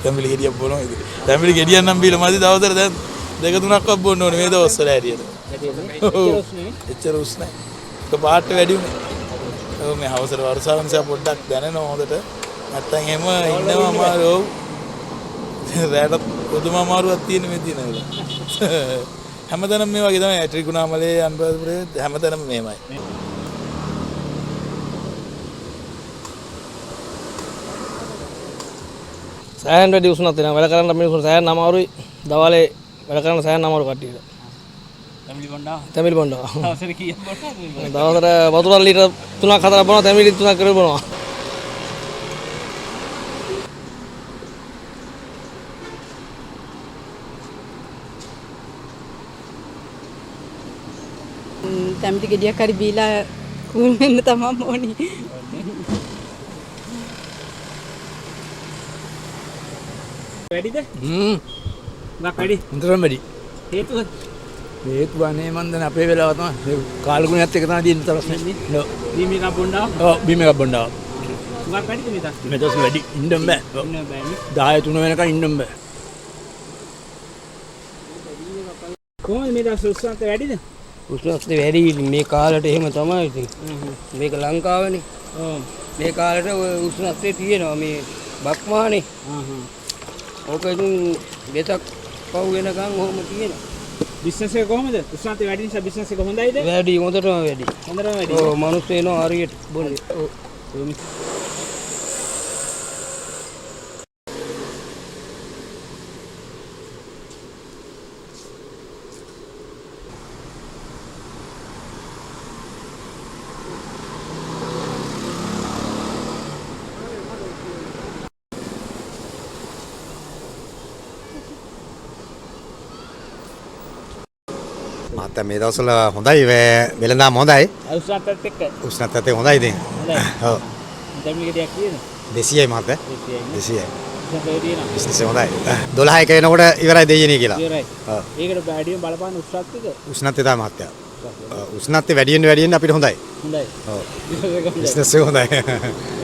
තැඹිලි ගෙඩියක් බොනවා ඉතින්. තැඹිලි ගෙඩියක් නම් බීලා මදි දවසට දැන් දෙක තුනක්වත් බොන්න ඕනේ මේ දවස්වල හැටියට. එච්චර උස්නේ. ඒක පාට වැඩි උනේ. ඔව් මේ හවසට වර්ෂාව නිසා පොඩ්ඩක් දැනෙනවා හොඳට. නැත්තම් එහෙම ඉන්නවා අමාරු. ඔව්. රැට පොදුම අමාරුවක් තියෙන මේ දිනවල. හැමතැනම මේ වගේ තමයි ත්‍රිකුණාමලයේ අනුරාධපුරයේ හැමතැනම මේමයි. සෑහෙන වැඩි උෂ්ණත් වෙනවා. වැඩ කරන්න මිනිස්සුන් සෑහෙන අමාරුයි. දවල්ේ වැඩ කරන්න සෑහෙන අමාරු කට්ටියට. තැඹිලි බොන්ඩා. දවසට කීයක් බොනවද? දවසට වතුර ලීටර් 3ක් 4ක් බොනවා. තැඹිලි 3ක් කරලා බොනවා. තැඹිලි ගෙඩියක් හරි බීලා කුල් වෙන්න තමයි ඕනි. වැඩිද? ගක් වැඩි. හොඳටම වැඩි. හේතුව? හේතුව අනේ මන් දැන් අපේ වෙලාව තමයි. කාලගුණයත් එක තමයි දින්න තරස්නේ. ඔව්. බීම එකක් බොන්නා. ඔව් බීම එකක් බොන්නා. ගක් වැඩිද මේ තාක්ෂි? මේ දවස් වැඩි ඉන්න බෑ. ඉන්න බෑනේ. 10 3 වෙනකන් ඉන්න බෑ. කොහොමද මේ දවස් උෂ්ණත්වය වැඩිද? උෂ්ණත්වය වැඩි මේ කාලේට එහෙම තමයි ඉතින්. මේක ලංකාවනේ. ඔව්. මේ කාලේට උෂ්ණත්වය තියෙනවා මේ බක්මානේ. ඕක ඉතින් දෙතක් පව් වෙනකන් ඔහොම තියෙනවා. බිස්නස් එක කොහොමද? උෂ්ණත්වය වැඩි නිසා බිස්නස් එක හොඳයිද? වැඩි හොඳටම වැඩි. හොඳටම වැඩි. ඔව් මිනිස්සු එනවා හරියට බොන්නේ. ඔව්. මත මේ දවස්වල හොඳයි වෙලඳාම හොඳයි. උෂ්ණත්වයත් එක්ක. උෂ්ණත්වය හොඳයි ඉතින්. හොඳයි. ඔව්. තැඹිලි ගෙඩියක් කීයද? 200යි මත. 200යි. 200යි. උෂ්ණත්වය තියෙනවා. බිස්නස් එක හොඳයි. 12 එක වෙනකොට ඉවරයි දෙයියනේ කියලා. ඉවරයි. ඔව්. ඒකට වැඩිම බලපාන උෂ්ණත්වයද? උෂ්ණත්වය තමයි මහත්තයා. උෂ්ණත්වය වැඩි වෙන්න අපිට හොඳයි. හොඳයි. ඔව්. බිස්නස් එක හොඳයි. බිස්නස් එක හොඳයි.